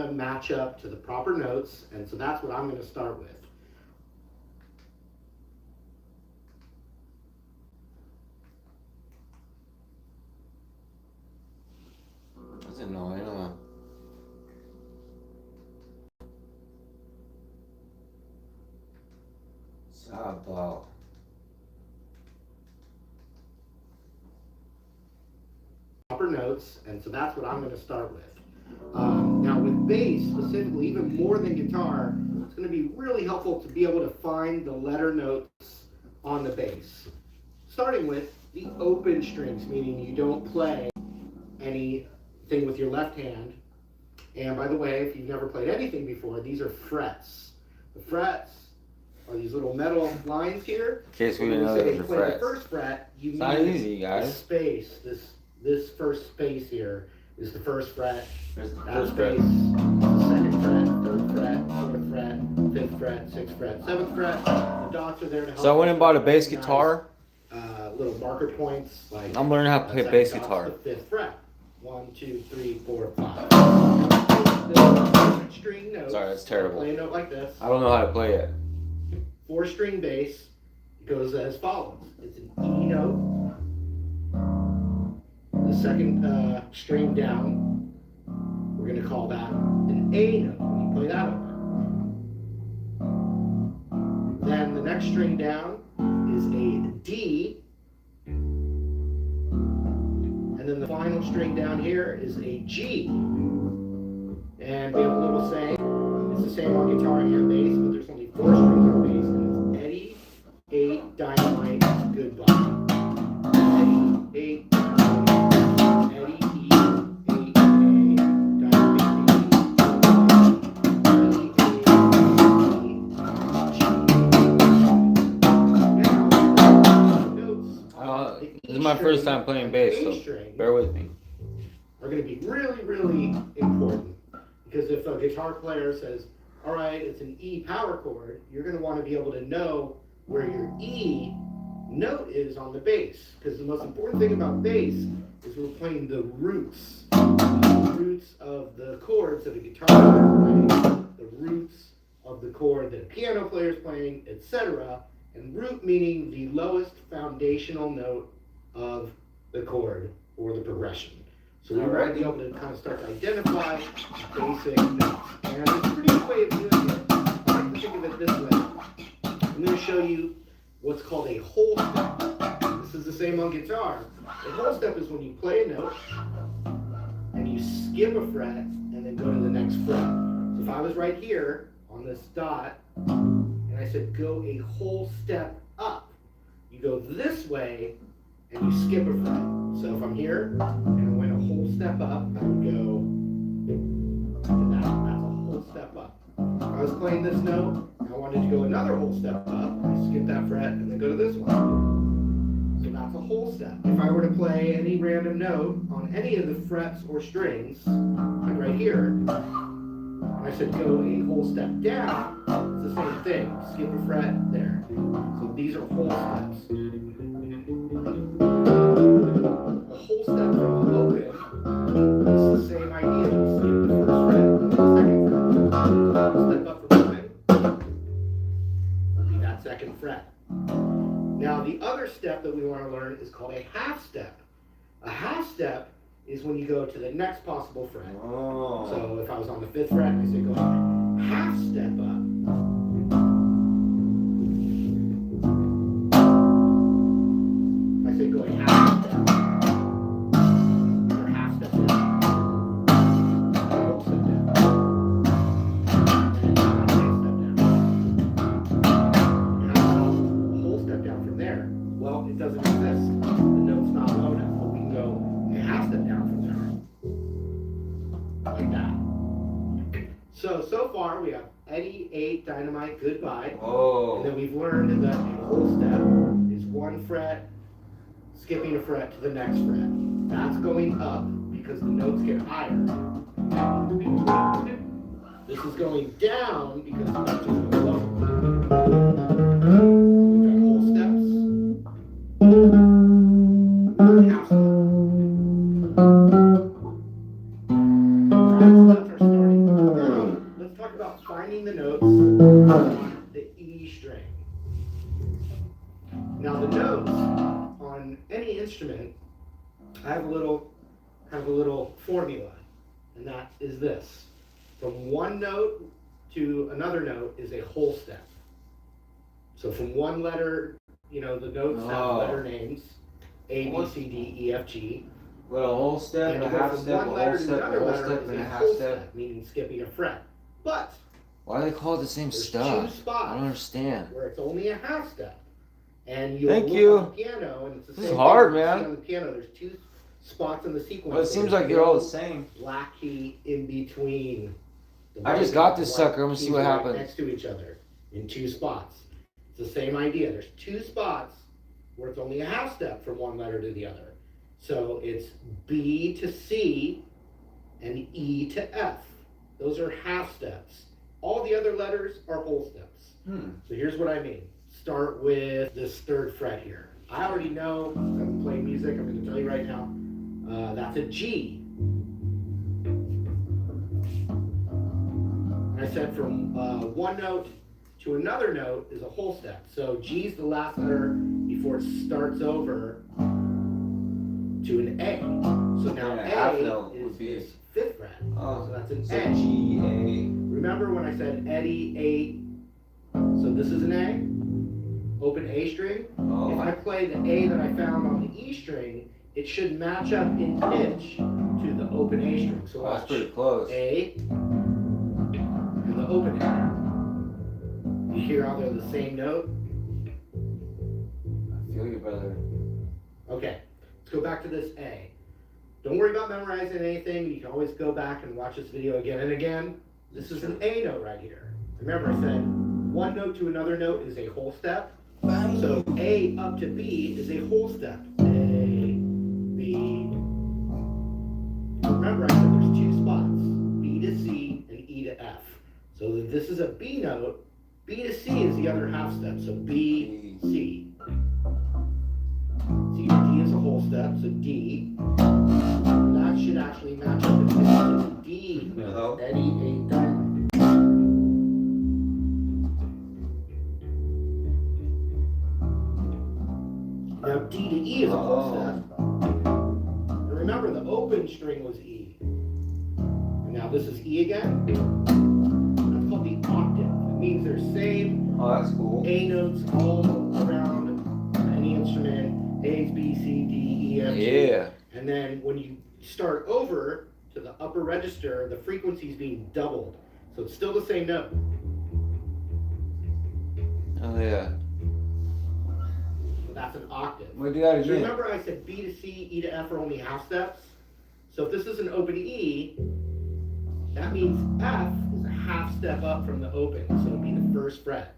match up to the proper notes, and so that's what I'm going to start with. That's annoying. Sabo. Proper notes, and so that's what I'm going to start with. Now with bass specifically, even more than guitar, it's going to be really helpful to be able to find the letter notes on the bass. Starting with the open strings, meaning you don't play anything with your left hand. And by the way, if you've never played anything before, these are frets. The frets are these little metal lines here. In case we didn't know those are frets. The first fret, you it's not easy, guys. Space. This first space here is the first fret. There's the that first space, the second fret, third fret, fourth fret, fifth fret, sixth fret, seventh fret. The dots are there to help. So I went and bought a bass guitar. Little marker points. Like I'm learning how to play bass guitar. The fifth fret. 1, 2, 3, 4, 5. The string notes. Sorry, that's terrible. Play a note like this. I don't know how to play it. 4-string bass goes as follows. It's an E note. The second string down, we're going to call that an A note when you play that over. Then the next string down is a D. And then the final string down here is a G. And we have a little saying. It's the same on guitar and bass, but there's only 4 strings on bass, and it's Eddie, 8, dynamite, goodbye. Eddie, 8, dynamite, Eddie, E, 8, A, dynamite, B, Eddie, A, G. This is my first time playing bass, so bear with me. Are going to be really, really important. Because if a guitar player says, all right, it's an E power chord, you're going to want to be able to know where your E note is on the bass. Because the most important thing about bass is we're playing the roots. The roots of the chords that a guitar player is playing, the roots of the chord that a piano player is playing, etc. And root meaning the lowest foundational note of the chord or the progression. So we want to be able to kind of start to identify basic notes. And it's a pretty good way of doing it. I like to think of it this way. I'm going to show you what's called a whole step. This is the same on guitar. A whole step is when you play a note and you skip a fret and then go to the next fret. So if I was right here on this dot and I said go a whole step up, you go this way and you skip a fret. So if I'm here and I went a whole step up, I would go to that. That's a whole step up. If I was playing this note and I wanted to go another whole step up, I skip that fret and then go to this one. So that's a whole step. If I were to play any random note on any of the frets or strings, like right here, and I said go a whole step down, it's the same thing. Skip a fret there. So these are whole steps. A whole step from the open is the same idea. You skip the first fret, the second fret. Step up from open would be that second fret. Now the other step that we want to learn is called a half step. A half step is when you go to the next possible fret. Oh. So if I was on the 5th fret, I say go a half step up. I say go a half step. Or half step down. Or a whole step down. And a half step down. And how about a whole step down from there? Well, it doesn't exist. The note's not low enough, but we can go a half step down from there. Like that. So far we have Eddie, 8, dynamite, goodbye. Oh. And then we've learned that a whole step is 1 fret, skipping a fret to the next fret. That's going up because the notes get higher. This is going down because the notes are going lower. We've got whole steps. Half steps. Right steps are starting. notes on any instrument, I have a little formula, and that is this. From one note to another note is a whole step. So from one letter, the notes have letter names, A, B, C, D, E, F, G. What, a whole step, And a half step, a whole step, a whole step, and a half step? Meaning skipping a fret. But why do they call it the same there's stuff? two spots I don't understand. where it's only a half step. And you'll Thank look you. on the piano, and it's the This same is hard, thing. You man. see on the piano, there's two spots in the sequence. Well, it seems like they're all the same. Black key in between. I just got this sucker. I'm gonna see what happens. Next to each other in two spots. It's the same idea. There's two spots where it's only a half step from one letter to the other. So it's B to C and E to F. Those are half steps. All the other letters are whole steps. So here's what I mean. Start with this third fret here. I already know, I'm playing music, I'm going to tell you right now, that's a G. I said from one note to another note is a whole step. So G is the last letter before it starts over to an A. So now A is this fifth fret. So that's an A. G, A. Remember when I said Eddie, A? So this is an A. Open A string. If I play the A that I found on the E string, it should match up in pitch to the open A string. So That's pretty close. A and the open A. You hear how they're the same note? I feel you, brother. Okay, let's go back to this A. Don't worry about memorizing anything. You can always go back and watch this video again and again. This is an A note right here. Remember I said one note to another note is a whole step. So A up to B is a whole step. A, B. Remember I said there's two spots, B to C and E to F. So this is a B note. B to C is the other half step. So B, C. C to D is a whole step. So D. That should actually match up to D. No. Eddie, A, diamond. Now D to E is a whole step. And remember the open string was E. And now this is E again. That's called the octave. It means they're same That's cool. A notes all around any instrument. A's, B, C, D, E, F, G. Yeah. And then when you start over to the upper register, the frequency is being doubled. So it's still the same note. Oh, yeah. So that's an octave. We'll do that So again. remember I said B to C, E to F are only half steps? So if this is an open E, that means F is a half step up from the open. So it'll be the first fret.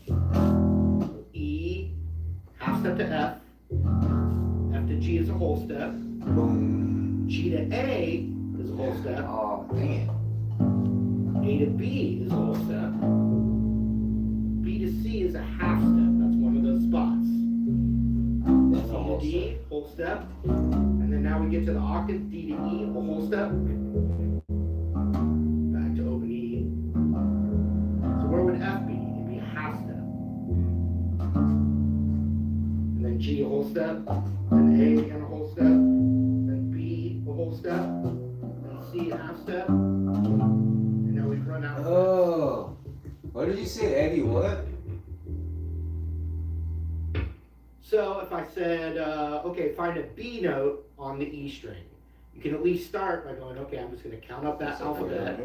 So E, half step to F. F to G is a whole step. Boom. G to A is a whole step. Oh, dang it. A to B is a whole step. B to C is a half step. That's one of those spots. That's C a to whole D, step. whole step. And then now we get to the octave, D to E, a whole step. Back to open E. So where would F be? It'd be a half step. And then G, a whole step. Then A again, a whole step. Then B, a whole step. Then C, a half step. And now we've run out of Oh. What did you say, Eddie? What? So if I said, okay, find a B note on the E string, you can at least start by going, okay, I'm just going to count up that alphabet.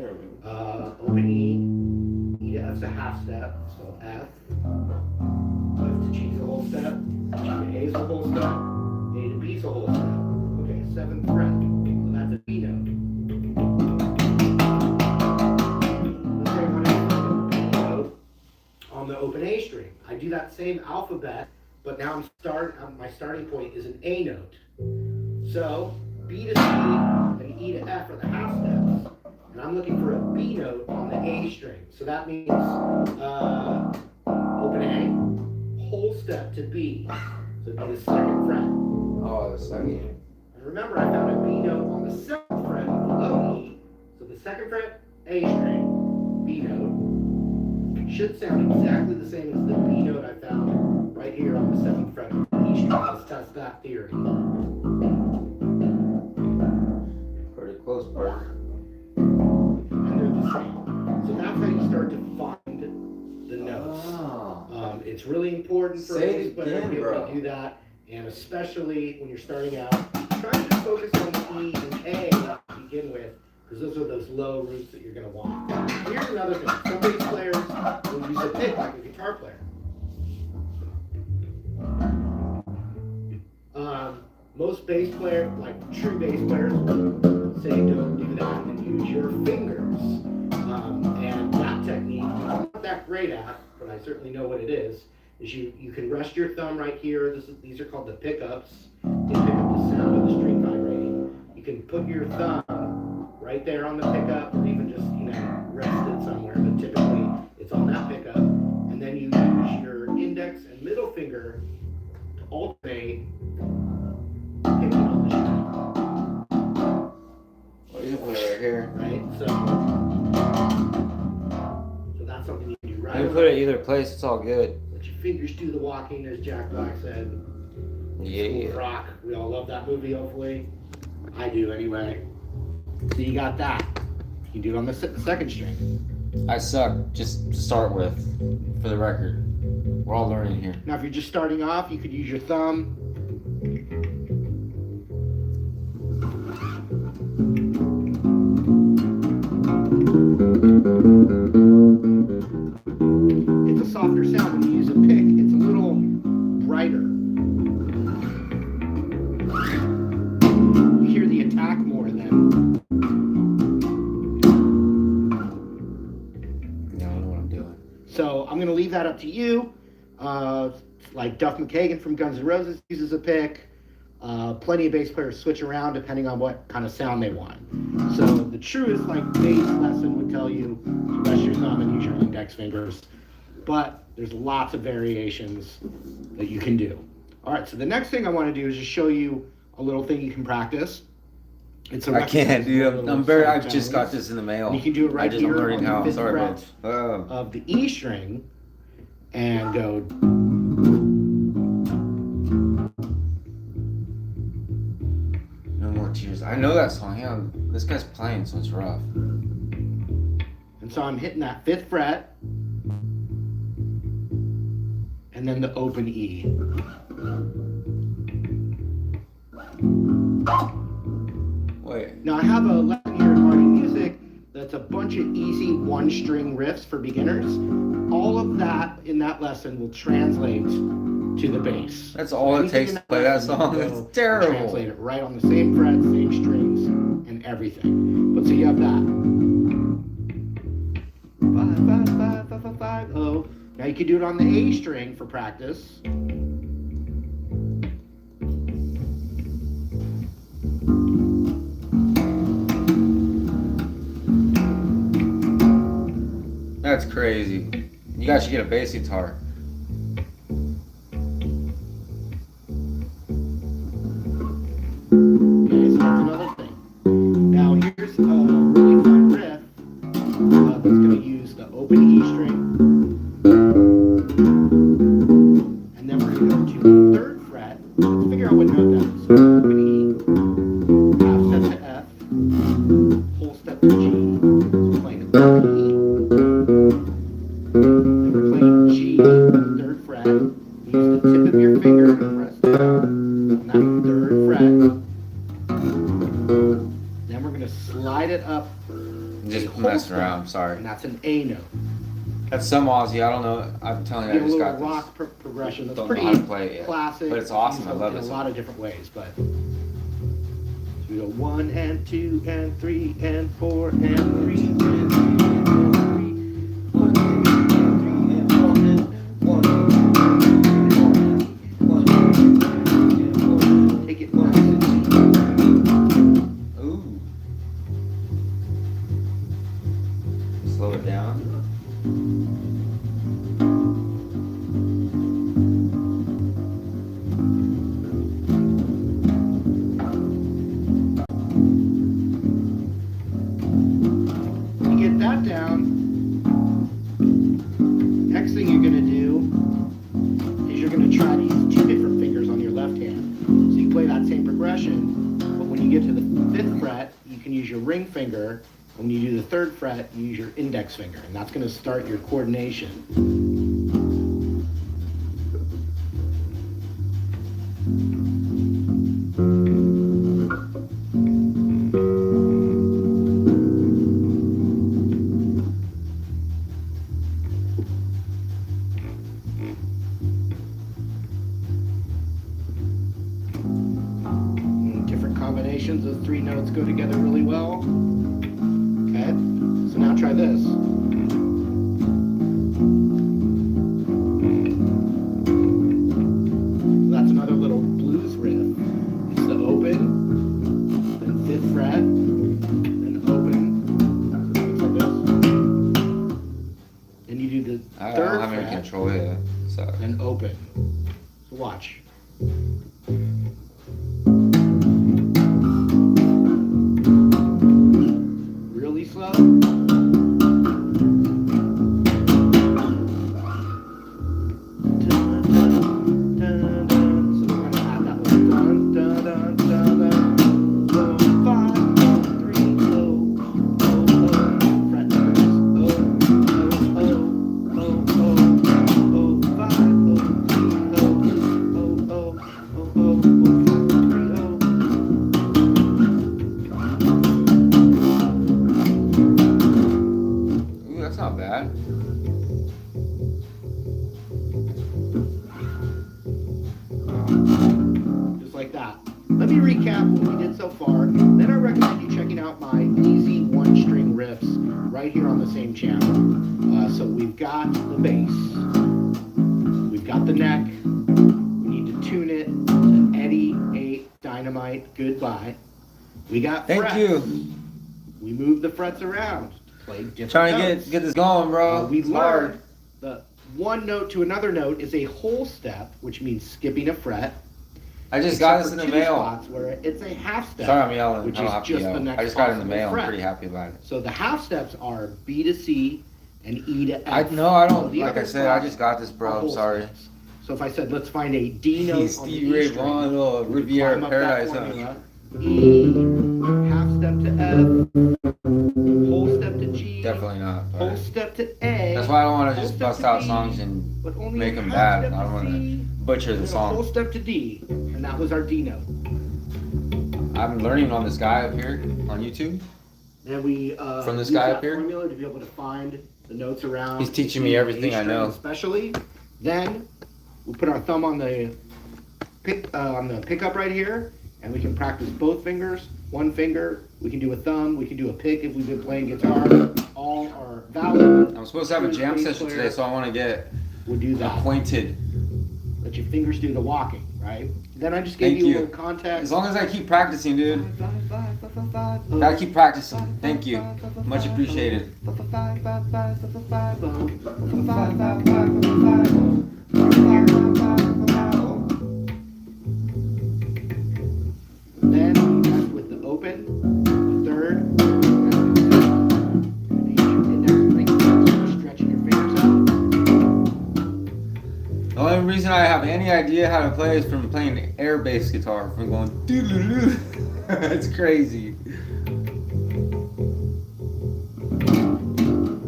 Open E, E to F's a half step, so F. F to G is a whole step, G to A is a whole step, A to B is a whole step. Okay, seventh fret, so that's a B note. Let's say I want to find a B note on the open A string. I do that same alphabet. But now my starting point is an A note. So B to C and E to F are the half steps. And I'm looking for a B note on the A string. So that means open A, whole step to B. So it'd be the second fret. Oh, the second. And remember, I found a B note on the seventh fret below E. So the second fret, A string, B note. Should sound exactly the same as the B note I found right here on the seventh fret. it's really important for a Say bass it player to again, be able bro. to do that, and especially when you're starting out, try to just focus on the E and A to begin with, because those are those low roots that you're going to want. Here's another thing. Some bass players will use a pick like a guitar player. Most bass players, like true bass players, will say don't do that and use your fingers. And that technique, I'm not that great at, but I certainly know what it is you can rest your thumb right here. These are called the pickups. They pick up the sound of the string vibrating. You can put your thumb right there on the pickup, or even just, rest it somewhere, but typically it's on that pickup. And then you use your index and middle finger to alternate picking on the string. What do you put right here? Right? So that's something you can do right You away. can put it either place, it's all good. Let your fingers do the walking, as Jack Black said. Yeah. Rock. We all love that movie, hopefully. I do, anyway. So you got that. You can do it on the second string. I suck, just to start with, for the record. We're all learning here. Now, if you're just starting off, you could use your thumb. It's a softer sound. When you use a pick, it's a little brighter. You hear the attack more than. Yeah, I don't know what I'm doing. So I'm going to leave that up to you. Like Duff McKagan from Guns N' Roses uses a pick. Plenty of bass players switch around depending on what kind of sound they want. So the truest bass lesson would tell you to rest your thumb and use your index fingers. But there's lots of variations that you can do. All right, so the next thing I want to do is just show you a little thing you can practice. It's a I can't, dude. I just tones. got this in the mail. And you can do it right I'm here learning on how. the fifth Sorry, fret bro. of the E string and go. No more tears. I know that song. Hang on. This guy's playing, so it's rough. And so I'm hitting that fifth fret and then the open E. Wait. Now I have a lesson here in Marty Music that's a bunch of easy one-string riffs for beginners. All of that in that lesson will translate to the bass. That's all it Anything takes in to play that lesson, song. you It's go terrible. and translate it right on the same fret, same strings, and everything. But so you have that. 5, 5, 5, 5, 5, 5, oh. Now you can do it on the A string for practice. That's crazy. You guys should get a bass guitar. Okay, so that's another thing. Now here's a really fun riff that's going to use the open E string. And then we're going to go to the third fret. Let's figure out what note that is. So open E, half step to F, whole step to G. So we're playing the open E. Then we're playing G on the third fret. Use the tip of your finger to press down on that third fret. Then we're going to slide it up. Just a whole messing step, around. I'm sorry. And that's an A note. That's some Aussie. I don't know. I'm telling you, Get I a just little got rock this. progression. That's Don't know pretty how to play it yet. classic. But it's awesome. Used I love in this a one. lot of different ways. But so we go 1 and 2 and 3 and 4 and 3 and 2 and 3. 1, 2, 3 and 4 and 1. 1, 2, 3 and 4. Take it nice and Ooh. Slow it down. When you get that down, next thing you're going to do is you're going to try to use 2 different fingers on your left hand. So you play that same progression, but when you get to the 5th fret, you can use your ring finger. When you do the 3rd fret, you use your index finger, and that's going to start your coordination. go together really well. Okay, so now try this. So that's another little blues riff. It's the open, then 5th fret, then open. So it looks like this. Then you do the I 3rd don't have any fret, control here. So. and open. So watch. Really slow. So we're gonna add that one. Dun, dun, dun, dun, dun. Oh, 5, 3, oh, oh, oh. Fret numbers. Oh, oh, oh, oh, oh, 5, oh, 3, oh, oh, oh, oh, 3, oh. Ooh, that's not bad. Just like that. Let me recap what we did so far. Then I recommend you checking out my easy 1-string riffs right here on the same channel. So we've got the bass, we've got the neck. We need to tune it to Eddie 8 Dynamite Goodbye. We got Thank frets. you. We move the frets around to play different Trying notes. to get this going, bro. We It's hard. learned the one note to another note is a whole step, which means skipping a fret. I just got Except this in for the 2 mail. spots where it's a half step. Sorry, I'm yelling. Which I don't is have to just yell. the next I just got it in the possible mail. fret. I'm pretty happy about it. So the half steps are B to C and E to I F. no, I So don't. the Like I other said, I spots just got this, are bro. I'm whole sorry. steps. So if I said let's find a D note He's on the Stevie E Ray string, Vaughan, we could Riviera climb up that Paradise, huh? formula. E, half step to F, whole step to G, Definitely not. whole But step to A. that's why I don't want to whole just step bust to out B, songs and but only make a them half bad. step I don't to want to C, butcher the and a whole song. step to D, and that was our D note. I'm learning on this guy up here on YouTube. Then we From this use guy that up here? formula to be able to find the notes around. He's teaching the me everything A I know. string especially. Then we put our thumb on the pickup right here, and we can practice both fingers. One finger, we can do a thumb, we can do a pick if we've been playing guitar. All are valid. I'm supposed to have a jam session today, so I want to get We'll do that. acquainted. Let your fingers do the walking, right? Then I just gave Thank you a you. little context. As long as I keep practicing, dude. Gotta keep practicing. Thank you. Much appreciated. Then we mess with the open, the 3rd, and use your index finger, stretching your fingers out. The only reason I have any idea how to play is from playing air bass guitar, from going doo-doo-doo. It's crazy.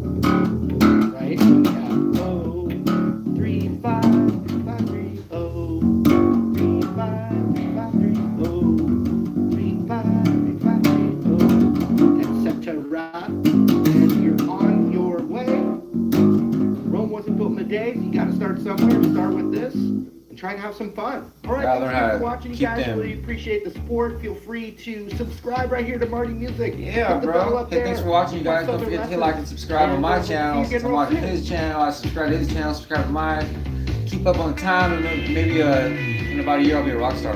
Right? So we have oh, 3, 5, 5, 3, oh, 3, 5, 5, 3, oh, 3, 5, 5, 3, oh, etc. And you're on your way. Rome wasn't built in a day, so you gotta start somewhere. Start with this and try and have some fun. All right, Gotta learn how thanks to for watching, you keep guys. them. Really appreciate the support. Feel free to subscribe right here to Marty Music. Yeah, Hit the bell bro. up Hey, there. thanks for watching, you guys. Don't Southern forget to hit Lessons. like and subscribe on my And we'll see you channel. again Since I'm real watching soon. his channel, I subscribe to his channel, subscribe to mine. Keep up on time, and maybe in about a year I'll be a rock star.